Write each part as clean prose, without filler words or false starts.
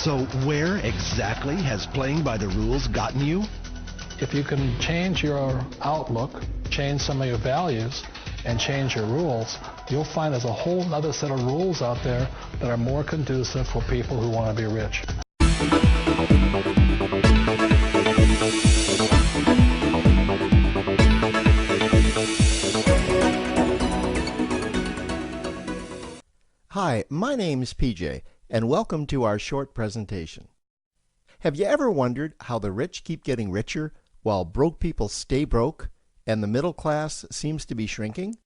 So where exactly has playing by the rules gotten you? If you can change your outlook, change some of your values, and change your rules, you'll find there's a whole other set of rules out there that are more conducive for people who want to be rich. Hi, my name's PJ, and welcome to our short presentation. Have you ever wondered how the rich keep getting richer while broke people stay broke and the middle class seems to be shrinking?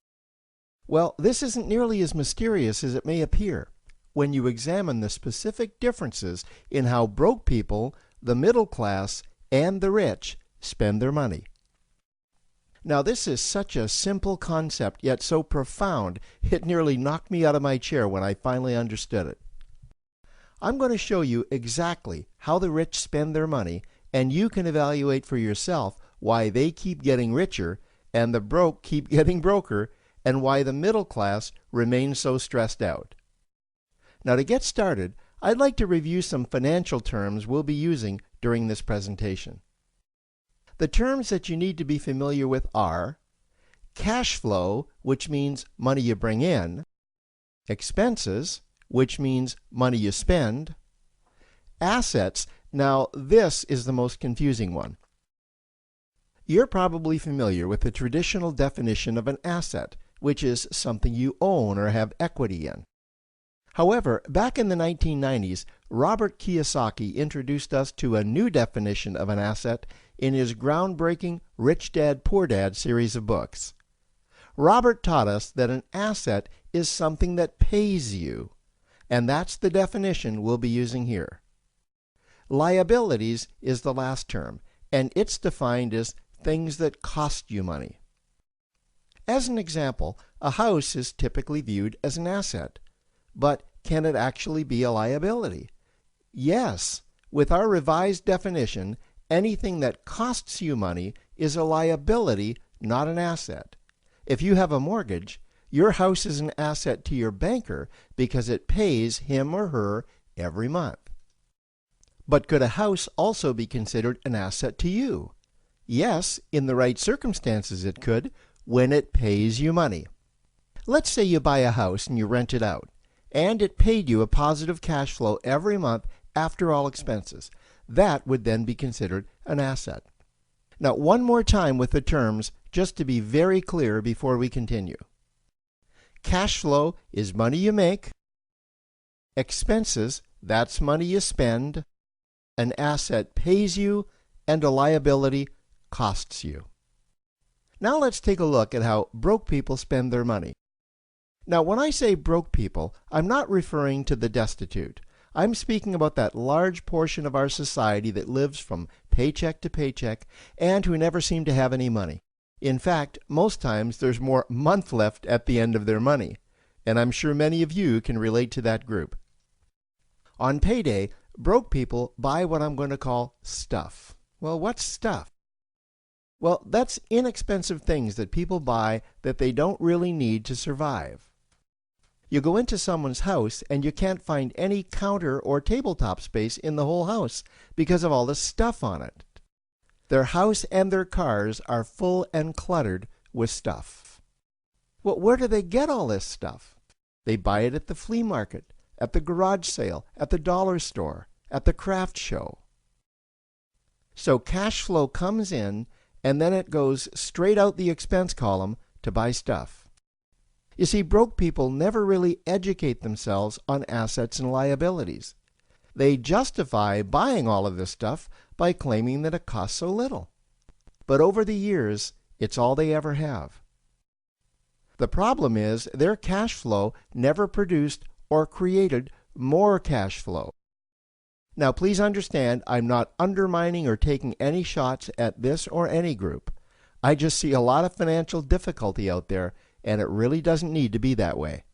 Well, this isn't nearly as mysterious as it may appear when you examine the specific differences in how broke people, the middle class, and the rich spend their money. Now, this is such a simple concept, yet so profound, it nearly knocked me out of my chair when I finally understood it. I'm going to show you exactly how the rich spend their money, and you can evaluate for yourself why they keep getting richer and the broke keep getting broker, and why the middle class remains so stressed out. Now, to get started, I'd like to review some financial terms we'll be using during this presentation. The terms that you need to be familiar with are cash flow, which means money you bring in, expenses, which means money you spend, assets. Now, this is the most confusing one. You're probably familiar with the traditional definition of an asset, which is something you own or have equity in. However, back in the 1990s, Robert Kiyosaki introduced us to a new definition of an asset in his groundbreaking Rich Dad, Poor Dad series of books. Robert taught us that an asset is something that pays you, and that's the definition we'll be using here. Liabilities is the last term, and it's defined as things that cost you money. As an example, a house is typically viewed as an asset, but can it actually be a liability? Yes, with our revised definition, anything that costs you money is a liability, not an asset. If you have a mortgage, your house is an asset to your banker because it pays him or her every month. But could a house also be considered an asset to you? Yes, in the right circumstances it could, when it pays you money. Let's say you buy a house and you rent it out, and it paid you a positive cash flow every month after all expenses. That would then be considered an asset. Now, one more time with the terms, just to be very clear before we continue. Cash flow is money you make. Expenses, that's money you spend. An asset pays you, and a liability costs you. Now let's take a look at how broke people spend their money. Now, when I say broke people, I'm not referring to the destitute. I'm speaking about that large portion of our society that lives from paycheck to paycheck and who never seem to have any money. In fact, most times there's more month left at the end of their money, and I'm sure many of you can relate to that group. On payday, broke people buy what I'm going to call stuff. Well, what's stuff? Well, that's inexpensive things that people buy that they don't really need to survive. You go into someone's house and you can't find any counter or tabletop space in the whole house because of all the stuff on it. Their house and their cars are full and cluttered with stuff. Well, where do they get all this stuff? They buy it at the flea market, at the garage sale, at the dollar store, at the craft show. So cash flow comes in and then it goes straight out the expense column to buy stuff. You see, broke people never really educate themselves on assets and liabilities. They justify buying all of this stuff by claiming that it costs so little. But over the years, it's all they ever have. The problem is their cash flow never produced or created more cash flow. Now, please understand, I'm not undermining or taking any shots at this or any group. I just see a lot of financial difficulty out there, and it really doesn't need to be that way.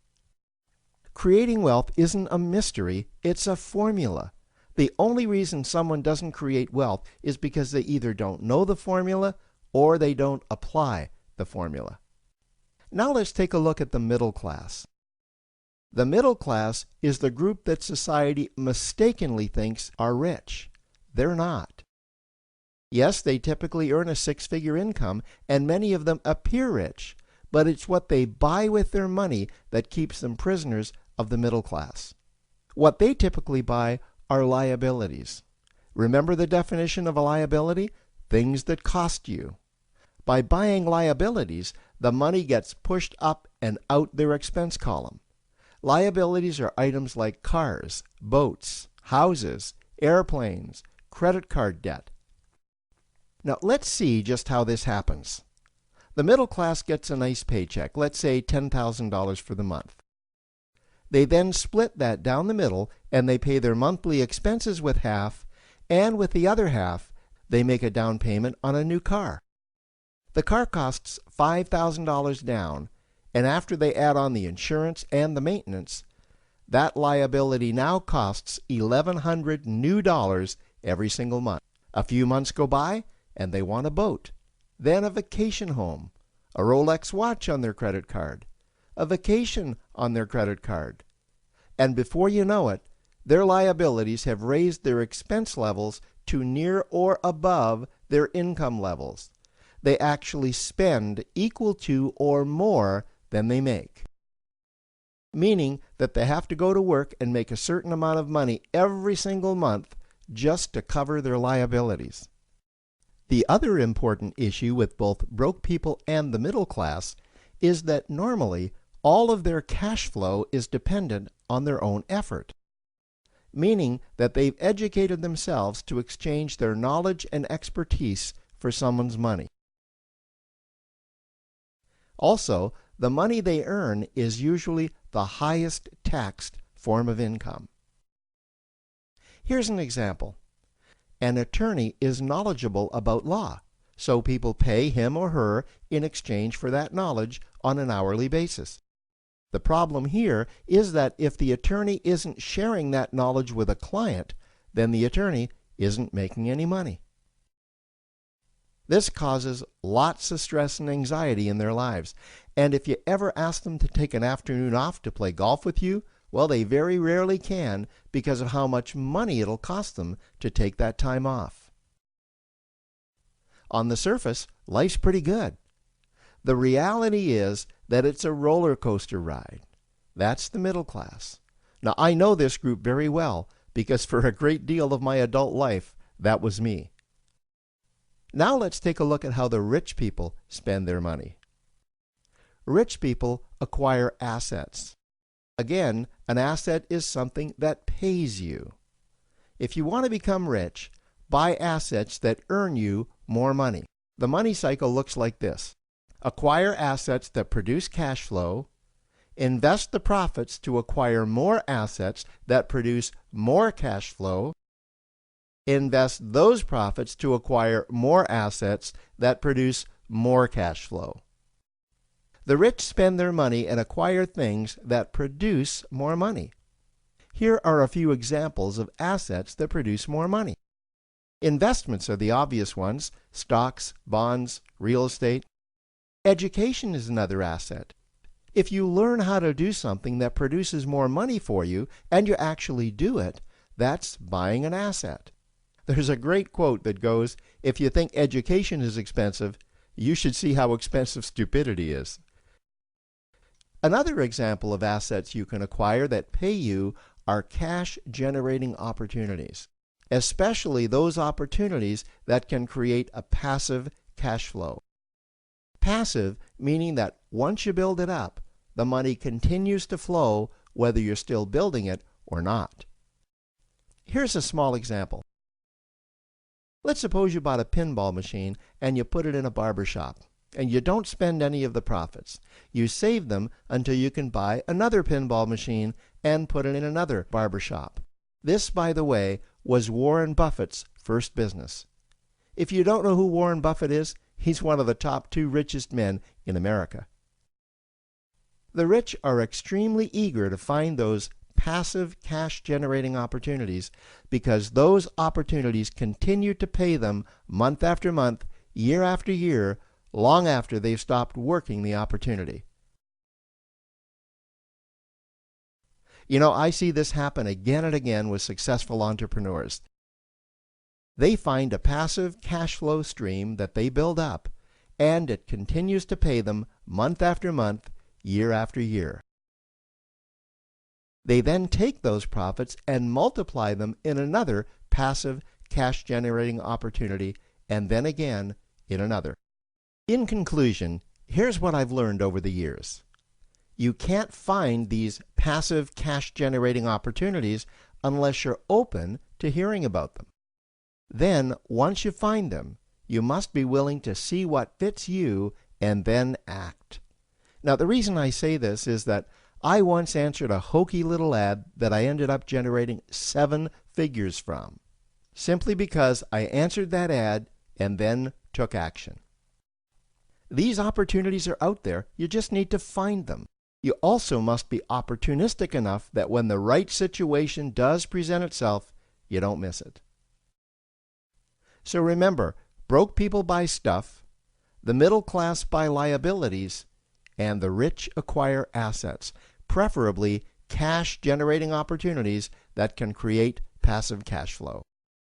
Creating wealth isn't a mystery, it's a formula. The only reason someone doesn't create wealth is because they either don't know the formula or they don't apply the formula. Now let's take a look at the middle class. The middle class is the group that society mistakenly thinks are rich. They're not. Yes, they typically earn a six-figure income, and many of them appear rich, but it's what they buy with their money that keeps them prisoners of the middle class. What they typically buy are liabilities. Remember the definition of a liability? Things that cost you. By buying liabilities, the money gets pushed up and out their expense column. Liabilities are items like cars, boats, houses, airplanes, credit card debt. Now let's see just how this happens. The middle class gets a nice paycheck, let's say $10,000 for the month. They then split that down the middle and they pay their monthly expenses with half, and with the other half, they make a down payment on a new car. The car costs $5,000 down, and after they add on the insurance and the maintenance, that liability now costs $1,100 new every single month. A few months go by, and they want a boat, then a vacation home, a Rolex watch on their credit card, a vacation on their credit card. And before you know it, their liabilities have raised their expense levels to near or above their income levels. They actually spend equal to or more than they make. Meaning that they have to go to work and make a certain amount of money every single month just to cover their liabilities. The other important issue with both broke people and the middle class is that normally all of their cash flow is dependent on their own effort, meaning that they've educated themselves to exchange their knowledge and expertise for someone's money. Also, the money they earn is usually the highest taxed form of income. Here's an example. An attorney is knowledgeable about law, so people pay him or her in exchange for that knowledge on an hourly basis. The problem here is that if the attorney isn't sharing that knowledge with a client, then the attorney isn't making any money. This causes lots of stress and anxiety in their lives, and if you ever ask them to take an afternoon off to play golf with you, well, they very rarely can because of how much money it'll cost them to take that time off. On the surface, life's pretty good. The reality is that it's a roller coaster ride. That's the middle class. Now, I know this group very well because for a great deal of my adult life, that was me. Now let's take a look at how the rich people spend their money. Rich people acquire assets. Again, an asset is something that pays you. If you want to become rich, buy assets that earn you more money. The money cycle looks like this. Acquire assets that produce cash flow, invest the profits to acquire more assets that produce more cash flow, invest those profits to acquire more assets that produce more cash flow. The rich spend their money and acquire things that produce more money. Here are a few examples of assets that produce more money. Investments are the obvious ones: stocks, bonds, real estate. Education is another asset. If you learn how to do something that produces more money for you and you actually do it, that's buying an asset. There's a great quote that goes, "If you think education is expensive, you should see how expensive stupidity is." Another example of assets you can acquire that pay you are cash-generating opportunities, especially those opportunities that can create a passive cash flow. Passive meaning that once you build it up, the money continues to flow whether you're still building it or not. Here's a small example. Let's suppose you bought a pinball machine and you put it in a barber shop, and you don't spend any of the profits. You save them until you can buy another pinball machine and put it in another barber shop. This, by the way, was Warren Buffett's first business. If you don't know who Warren Buffett is, he's one of the top 2 richest men in America. The rich are extremely eager to find those passive cash-generating opportunities because those opportunities continue to pay them month after month, year after year, long after they've stopped working the opportunity. You know, I see this happen again and again with successful entrepreneurs. They find a passive cash flow stream that they build up, and it continues to pay them month after month, year after year. They then take those profits and multiply them in another passive cash generating opportunity, and then again in another. In conclusion, here's what I've learned over the years. You can't find these passive cash generating opportunities unless you're open to hearing about them. Then, once you find them, you must be willing to see what fits you and then act. Now, the reason I say this is that I once answered a hokey little ad that I ended up generating 7 figures from, simply because I answered that ad and then took action. These opportunities are out there. You just need to find them. You also must be opportunistic enough that when the right situation does present itself, you don't miss it. So remember, broke people buy stuff, the middle class buy liabilities, and the rich acquire assets, preferably cash-generating opportunities that can create passive cash flow.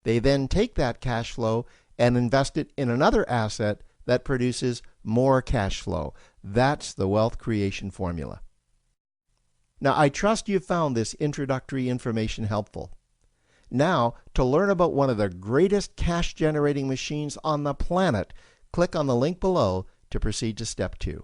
They then take that cash flow and invest it in another asset that produces more cash flow. That's the wealth creation formula. Now, I trust you found this introductory information helpful. Now, to learn about one of the greatest cash-generating machines on the planet, click on the link below to proceed to step 2.